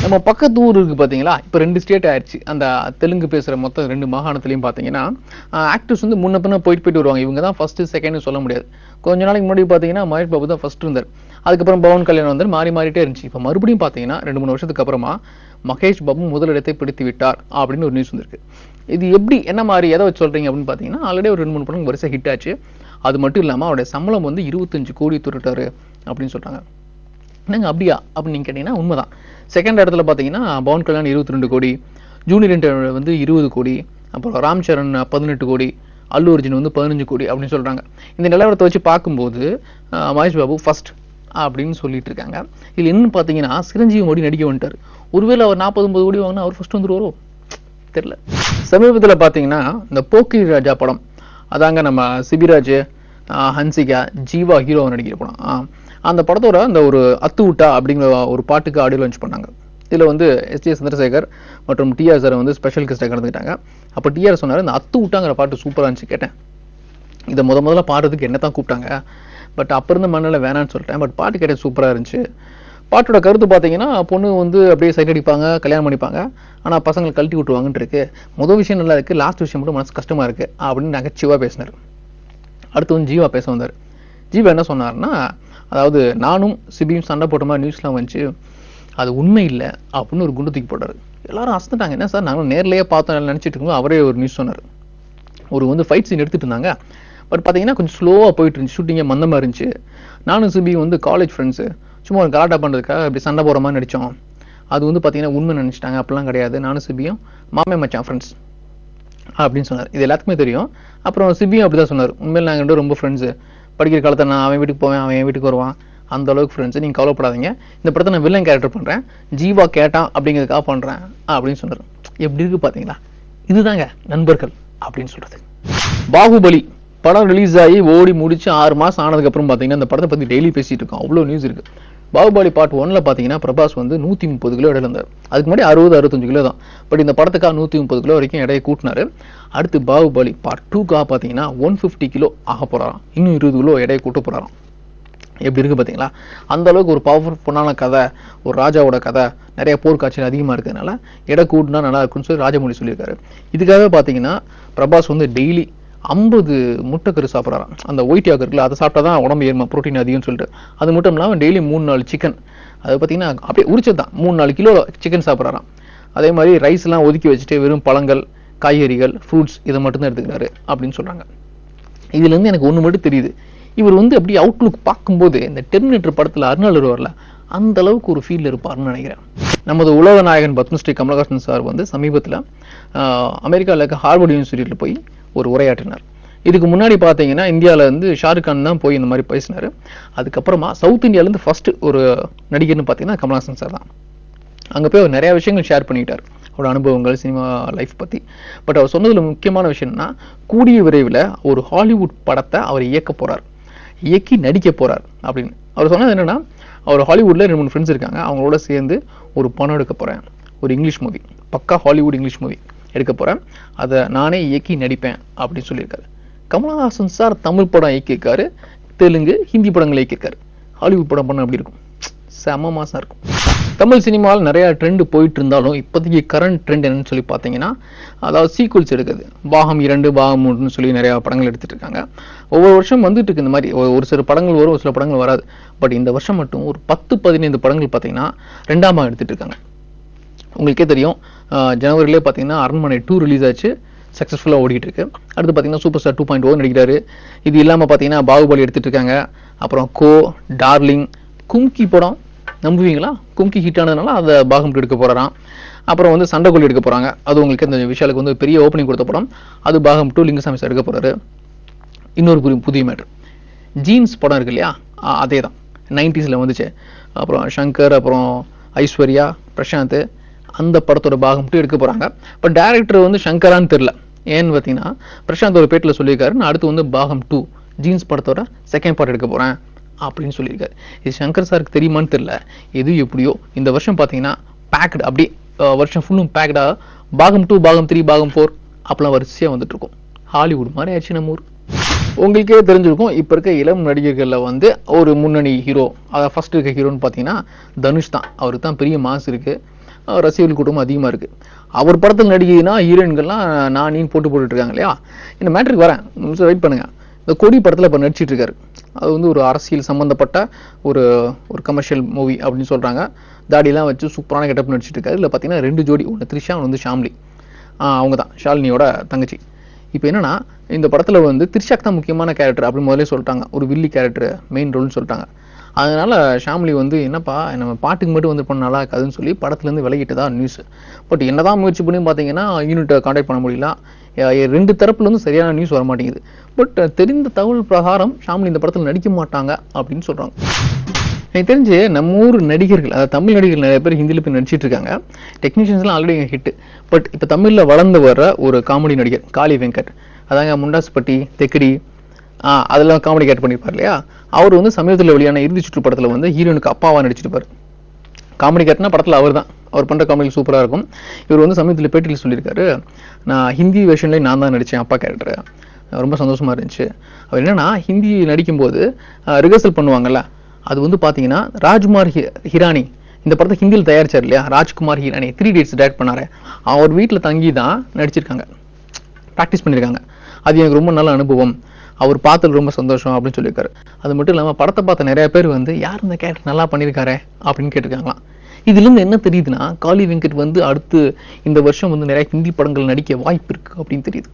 நம்ம பக்கத்து ஊர் இருக்கு பார்த்தீங்களா, இப்போ 2 ஸ்டேட் ஆயிடுச்சு. அந்த தெலுங்கு பேசுகிற மொத்தம் 2 மாகாணத்துலையும் பார்த்தீங்கன்னா ஆக்டர்ஸ் வந்து முன்ன பின்ன போயிட்டு வருவாங்க. இவங்க தான் ஃபர்ஸ்ட்டு செகண்ட்னு சொல்ல முடியாது. கொஞ்ச நாளைக்கு முன்னாடி பார்த்தீங்கன்னா மகேஷ் பாபு தான் ஃபர்ஸ்ட் இருந்தார். அதுக்கப்புறம் பவன் கல்யாணம் வந்து மாறிட்டே இருந்துச்சு. இப்போ மறுபடியும் பார்த்தீங்கன்னா 2-3 வருஷத்துக்கு அப்புறமா மகேஷ் பாபு முதலிடத்தை பிடித்து விட்டார் அப்படின்னு ஒரு நியூஸ் வந்திருக்கு. இது எப்படி என்ன மாதிரி எதை வச்சு சொல்றீங்க அப்படின்னு பார்த்தீங்கன்னா, ஆல்ரெடி ஒரு 2-3 படம் வருஷம் ஹிட் ஆச்சு. அது மட்டும் இல்லாமல் அவருடைய சம்பளம் வந்து 25 கோடி தொட்டுட்டாரு அப்படின்னு சொல்றாங்க. என்னங்க அப்படியா அப்படின்னு நீங்கள் கேட்டீங்கன்னா உண்மைதான். செகண்ட் இடத்துல பார்த்தீங்கன்னா பவன் கல்யாண் 22 கோடி, ஜூனியர் என்டிஆர் வந்து 20 கோடி, அப்புறம் ராம் சரண் 18 கோடி, அல்லு அர்ஜுன் வந்து 15 கோடி அப்படின்னு சொல்றாங்க. இந்த நிலவரத்தை வச்சு பார்க்கும்போது மகேஷ் பாபு ஃபர்ஸ்ட் அப்படின்னு சொல்லிட்டு இருக்காங்க. இதில் என்னன்னு பார்த்தீங்கன்னா சிரஞ்சீவி மோடி நடிக்க வந்துட்டார். ஒருவேளை அவர் 40-50 கோடி வாங்கினா அவர் ஃபர்ஸ்ட் வந்துருவாரோ தெரியல. சமீபத்தில் பார்த்தீங்கன்னா இந்த போக்கிரி ராஜா படம், அதாங்க நம்ம சிபிராஜ், ஹன்சிகா, ஜீவா ஹீரோவை நடிக்கிற படம். அந்த படத்தோட அந்த ஒரு அத்து விட்டா அப்படிங்கிற ஒரு பாட்டுக்கு ஆடியோ லான்ச் பண்ணாங்க. இதில் வந்து எஸ்.ஜே. சந்திரசேகர் மற்றும் டி.ஆர். சார் வந்து ஸ்பெஷல் கெஸ்ட்டாக கலந்துக்கிட்டாங்க. அப்போ டி.ஆர். சொன்னார், இந்த அத்து விட்டாங்கிற பாட்டு சூப்பராக இருந்துச்சு. கேட்டேன், இதை முதல்ல பாடுறதுக்கு என்ன தான் கூப்பிட்டாங்க, பட் அப்போ இருந்த மண்ணில் வேணான்னு சொல்லிட்டேன். பட் பாட்டு கேட்டது சூப்பராக இருந்துச்சு. பாட்டோட கருத்து பார்த்தீங்கன்னா பொண்ணு வந்து அப்படியே சைட் அடிப்பாங்க, கல்யாணம் பண்ணிப்பாங்க, ஆனால் பசங்களை கழட்டி விட்டுவாங்கன்னு இருக்கு. முதல் விஷயம் நல்லா இருக்குது, லாஸ்ட் விஷயம் மட்டும் மனசு கஷ்டமாக இருக்குது அப்படின்னு நகைச்சுவாக பேசினார். அடுத்து வந்து ஜீவா பேச வந்தார். ஜீவா என்ன சொன்னார்னா, அதாவது நானும் சிபியும் சண்டை போட்ட மாதிரி நியூஸ்லாம் வந்துச்சு, அது உண்மை இல்லை அப்படின்னு ஒரு குண்டு தூக்கி போட்டார். எல்லாரும் அசந்துட்டாங்க. என்ன சார், நாங்களும் நேர்லேயே பார்த்தோம் நினச்சிட்டு இருக்கும்போது அவரே ஒரு நியூஸ் சொன்னார். ஒரு வந்து ஃபைட் சீன் எடுத்துகிட்டு இருந்தாங்க, பட் பார்த்தீங்கன்னா கொஞ்சம் ஸ்லோவாக போயிட்டு இருந்துச்சு, ஷூட்டிங்கே மந்தமாக இருந்துச்சு. நானும் சிபியும் வந்து காலேஜ் ஃப்ரெண்ட்ஸு, சும்மா ஒரு கலாட்டா பண்ணுறதுக்காக அப்படி சண்டை போகிற மாதிரி நடித்தோம். அது வந்து பார்த்தீங்கன்னா உண்மை நினச்சிட்டாங்க, அப்படிலாம் கிடையாது, நானும் சிபியும் மாமே மச்சான் ஃப்ரெண்ட்ஸ் அப்படின்னு சொன்னார். இது எல்லாத்துக்குமே தெரியும். அப்புறம் சிபியும் அப்படி தான் சொன்னார், உண்மையில் நாங்கள் 2 ரொம்ப ஃப்ரெண்ட்ஸு, படிக்கிற காலத்தில் நான் அவன் வீட்டுக்கு போவேன், அவன் என் வீட்டுக்கு வருவான், அந்த அளவுக்கு ஃப்ரெண்ட்ஸு, நீங்கள் கவலைப்படாதீங்க, இந்த படத்தை நான் வில்லன் கேரக்டர் பண்ணுறேன், ஜீவா கேட்டான் அப்படிங்கிறதுக்காக பண்ணுறேன் அப்படின்னு சொன்னார். எப்படி இருக்குது பார்த்தீங்களா, இதுதாங்க நண்பர்கள் அப்படின்னு சொல்கிறது. பாகுபலி படம் ரிலீஸ் ஆகி ஓடி முடிச்சு 6 மாதம் ஆனதுக்கப்புறம் பார்த்தீங்கன்னா இந்த படத்தை பற்றி டெய்லி பேசிகிட்டு இருக்கோம், அவ்வளோ நியூஸ் இருக்குது. பாகுபலி பார்ட் 1ல் பார்த்தீங்கன்னா பிரபாஸ் வந்து 130 கிலோ இடையில இருந்தார். அதுக்கு முன்னாடி 60-65 கிலோ தான். பட் இந்த படத்துக்காக 130 கிலோ வரைக்கும் எடையை கூட்டினாரு. அடுத்து பாகுபலி பார்ட் 2க்காக பார்த்தீங்கன்னா 150 கிலோ ஆக போகிறாராம், இன்னும் 20 கிலோ எடையை கூட்ட போகிறாராம். எப்படி இருக்குது பார்த்தீங்களா, அந்த அளவுக்கு ஒரு பவர்ஃபுல்லான கதை, ஒரு ராஜாவோட கதை, நிறைய போர்க்காட்சிகள் அதிகமாக இருக்கிறதுனால எடை கூட்டினா நல்லா இருக்குன்னு சொல்லி ராஜமௌழி சொல்லியிருக்காரு. இதுக்காக பார்த்தீங்கன்னா பிரபாஸ் வந்து டெய்லி 50 முட்டைக்கரு சாப்பிட்றாராம். அந்த ஒயிட் யாக் இருக்குல்ல, அதை சாப்பிட்டா தான் உடம்பு ஏறுமா, ப்ரோட்டீன் அதிகம்னு சொல்லிட்டு. அது மட்டும் இல்லாமல் டெய்லி 3-4 சிக்கன், அது பார்த்தீங்கன்னா அப்படியே உரிச்சது தான், 3-4 கிலோ சிக்கன் சாப்பிட்றாராம். அதே மாதிரி ரைஸ்லாம் ஒதுக்கி வச்சுட்டு வெறும் பழங்கள், காய்கறிகள், ஃப்ரூட்ஸ் இதை மட்டும்தான் எடுத்துக்கிறாரு அப்படின்னு சொல்கிறாங்க. இதுலேருந்து எனக்கு ஒன்று மட்டும் தெரியுது, இவர் வந்து அப்படி அவுட்லுக் பார்க்கும்போது இந்த டெர்மினேட்டர் படத்தில் அருணாள் வருவார்ல, அந்த அளவுக்கு ஒரு ஃபீல் இருப்பார்னு நினைக்கிறேன். நமது உலக நாயகன் பத்மஸ்ரீ கமலஹாசன் சார் வந்து சமீபத்தில் அமெரிக்காவில் இருக்க ஹார்வர்ட் யூனிவர்சிட்டியில் போய் ஒரு உரையாற்றினார். இதுக்கு முன்னாடி பார்த்தீங்கன்னா இந்தியாவில் வந்து ஷாருக் கான் தான் போய் இந்த மாதிரி பேசினார். அதுக்கப்புறமா சவுத் இந்தியாவிலேருந்து ஃபர்ஸ்ட் ஒரு நடிகர்னு பார்த்தீங்கன்னா கமலஹாசன் சார் தான். அங்கே போய் அவர் நிறையா விஷயங்கள் ஷேர் பண்ணிக்கிட்டார், அவரோட அனுபவங்கள், சினிமா லைஃப் பற்றி. பட் அவர் சொன்னதில் முக்கியமான விஷயம்னா, கூடிய விரைவில் ஒரு ஹாலிவுட் படத்தை அவர் இயக்க போகிறார், இயக்கி நடிக்க போகிறார் அப்படின்னு. அவர் சொன்னது என்னென்னா, அவர் ஹாலிவுட்டில் 2-3 ஃப்ரெண்ட்ஸ் இருக்காங்க, அவங்களோட சேர்ந்து ஒரு படம் எடுக்க போகிறேன், ஒரு இங்கிலீஷ் மூவி, பக்கா ஹாலிவுட் இங்கிலீஷ் மூவி எடுக்க போகிறேன், அதை நானே இயக்கி நடிப்பேன் அப்படின்னு சொல்லியிருக்காரு. கமலஹாசன் சார் தமிழ் படம் இயக்கியிருக்காரு, தெலுங்கு, ஹிந்தி படங்கள் இயக்கியிருக்காரு. ஹாலிவுட் படம் பண்ண அப்படி இருக்கும், செம மாசம் இருக்கும். தமிழ் சினிமாவில் நிறையா ட்ரெண்டு போயிட்டு இருந்தாலும் இப்போதைக்கு கரண்ட் ட்ரெண்ட் என்னன்னு சொல்லி பார்த்தீங்கன்னா, அதாவது சீக்குவல்ஸ் எடுக்குது. பாகம் 2, பாகம் 3ன்னு சொல்லி நிறையா படங்கள் எடுத்துகிட்டு இருக்காங்க. ஒவ்வொரு வருஷம் வந்துட்டு இருக்கு இந்த மாதிரி. ஒரு சில படங்கள் வரும், ஒரு சில படங்கள் வராது. பட் இந்த வருஷம் மட்டும் ஒரு 10-15 படங்கள் பார்த்தீங்கன்னா 2ஆம் பாகம் எடுத்துகிட்டு இருக்காங்க. உங்களுக்கே தெரியும், ஜனவரியிலே பார்த்தீங்கன்னா அரண்மனை 2 ரிலீஸ் ஆச்சு, சக்ஸஸ்ஃபுல்லாக ஓடிட்டு இருக்கு. அடுத்து பார்த்தீங்கன்னா சூப்பர் ஸ்டார் 2.0 நடிக்கிறாரு. இது இல்லாமல் பார்த்தீங்கன்னா பாகுபலி எடுத்துகிட்டு இருக்காங்க. அப்புறம் கோ, டார்லிங், கும்கி படம் நம்புவீங்களா, கும்கி ஹிட் ஆனதுனால அதை பாகம் 2 எடுக்க போகிறாராம். அப்புறம் வந்து சண்டைக்கோழி எடுக்க போகிறாங்க, அது உங்களுக்கு இந்த விஷாலுக்கு வந்து பெரிய ஓப்பனிங் கொடுத்த படம், அது பாகம் 2 லிங்குசாமி சார் எடுக்க போகிறாரு. இன்னொரு புதிய மேட்ரு, ஜீன்ஸ் படம் இருக்கு இல்லையா, அதே தான் 90ஸ்ல வந்துச்சு. அப்புறம் சங்கர், அப்புறம் ஐஸ்வர்யா, பிரசாந்த், அந்த படத்தோட பாகம் 2 எடுக்க போகிறாங்க. பட் டைரக்டர் வந்து சங்கரான்னு தெரில. ஏன்னு பார்த்தீங்கன்னா பிரசாந்த் ஒரு பேட்டில் சொல்லியிருக்காரு, நான் அடுத்து வந்து பாகம் 2 ஜீன்ஸ் படத்தோட செகண்ட் பார்ட் எடுக்க போகிறேன் அப்படின்னு சொல்லியிருக்காரு. இது சங்கர் சாருக்கு தெரியுமான்னு தெரியல. எது எப்படியோ இந்த வருஷம் பார்த்தீங்கன்னா பேக்டு, அப்படியே வருஷம் ஃபுல்லும் பேக்டாக பாகம் 2, பாகம் 3, பாகம் 4 அப்பெல்லாம் வரிசையாக வந்துட்டு இருக்கும். ஹாலிவுட் மாதிரி ஆச்சு நம்ம ஊர். உங்களுக்கே தெரிஞ்சிருக்கும், இப்போ இருக்க இளம் நடிகர்களில் வந்து ஒரு முன்னணி ஹீரோ, அதாவது ஃபர்ஸ்ட் இருக்க ஹீரோன்னு பார்த்தீங்கன்னா தனுஷ் தான். அவருக்கு தான் பெரிய மாஸ் இருக்குது. ரசிகர்கள் கூட்டமும் அதிகமாக இருக்குது. அவர் படத்தில் நடிகைனா ஹீரோயின்கள்லாம் நான் நீ போட்டுட்டு இருக்காங்க இல்லையா. இந்த மேட்ருக்கு வரேன், நிமிஷம் வெயிட் பண்ணுங்க. இந்த கொடி படத்தில் இப்போ நடிச்சிட்டு இருக்காரு. அது வந்து ஒரு அரசியல் சம்பந்தப்பட்ட ஒரு ஒரு கமர்ஷியல் மூவி அப்படின்னு சொல்கிறாங்க. தாடியெல்லாம் வச்சு சூப்பரான கெட்டப் நடிச்சிட்டு இருக்காரு. இல்லை பார்த்தீங்கன்னா 2 ஜோடி, ஒன்று த்ரிஷா, ஒன்று வந்து ஷாம்லி. அவங்க தான் ஷாலினியோட தங்கச்சி. இப்போ என்னன்னா இந்த படத்தில் வந்து த்ரிஷாக்கு தான் முக்கியமான கேரக்டர் அப்படின்னு முதலே சொல்லிட்டாங்க. ஒரு வில்லி கேரக்டர் மெயின் ரோல்னு சொல்லிட்டாங்க. அதனால ஷாம்லி வந்து என்னப்பா நம்ம பாட்டுக்கு மட்டும் வந்து பண்ண நல்லா இருக்காதுன்னு சொல்லி படத்துலேருந்து விலகிட்டு தான் நியூஸ். பட் என்னதான் முயற்சி பண்ணி பார்த்தீங்கன்னா யூனிட்டை கான்டாக்ட் பண்ண முடியல. 2 தரப்புலேருந்து சரியான நியூஸ் வர மாட்டேங்குது. பட் தெரிந்த தகவல் பிரகாரம் ஷாம்லி இந்த படத்தில் நடிக்க மாட்டாங்க அப்படின்னு சொல்கிறாங்க. எனக்கு தெரிஞ்சு நம்ம ஊர் நடிகர்கள், அதாவது தமிழ் நடிகர்கள் நிறைய பேர் ஹிந்தியில் போய் நடிச்சிட்டு இருக்காங்க. டெக்னீஷியன்ஸ்லாம் ஆல்ரெடி ஹிட். பட் இப்போ தமிழில் வளர்ந்து வர்ற ஒரு காமெடி நடிகர் காளி வெங்கட், அதாங்க முண்டாசுப்பட்டி, தெக்கடி, அதெல்லாம் காமெடி கேட் பண்ணியிருப்பார் இல்லையா. அவர் வந்து சமீபத்தில் வெளியான இறுதி சுற்று படத்தில் வந்து ஹீரோனுக்கு அப்பாவாக நடிச்சிருப்பார். காமெடி கேட்னா படத்தில் அவர் தான். அவர் பண்ணுற காமெடி சூப்பராக இருக்கும். இவர் வந்து சமீபத்தில் பேட்டியில் சொல்லியிருக்காரு, நான் ஹிந்தி வெர்ஷன்லேயே நான் தான் நடித்தேன் அப்பா கேரக்டர், ரொம்ப சந்தோஷமாக இருந்துச்சு. அவர் என்னன்னா ஹிந்தி நடிக்கும்போது ரிஹர்சல் பண்ணுவாங்கல்ல, அது வந்து பார்த்தீங்கன்னா ராஜ்குமார் ஹிரானி இந்த படத்தை ஹிந்தியில் தயாரிச்சார் இல்லையா. ராஜ்குமார் ஹிரானி 3 Idiots டைரக்ட் பண்ணாரு. அவர் வீட்டில் தங்கி தான் நடிச்சிருக்காங்க, ப்ராக்டிஸ் பண்ணியிருக்காங்க. அது எனக்கு ரொம்ப நல்ல அனுபவம், அவர் பார்த்தது ரொம்ப சந்தோஷம் அப்படின்னு சொல்லியிருக்காரு. அது மட்டும் இல்லாமல் படத்தை பார்த்த நிறைய பேர் வந்து யார் இந்த கேரக்டர் நல்லா பண்ணியிருக்காரு அப்படின்னு கேட்டிருக்காங்களாம். இதுலேருந்து என்ன தெரியுதுன்னா காளி வெங்கட் வந்து அடுத்து இந்த வருஷம் வந்து நிறைய ஹிந்தி படங்கள் நடிக்க வாய்ப்பு இருக்கு அப்படின்னு தெரியுது.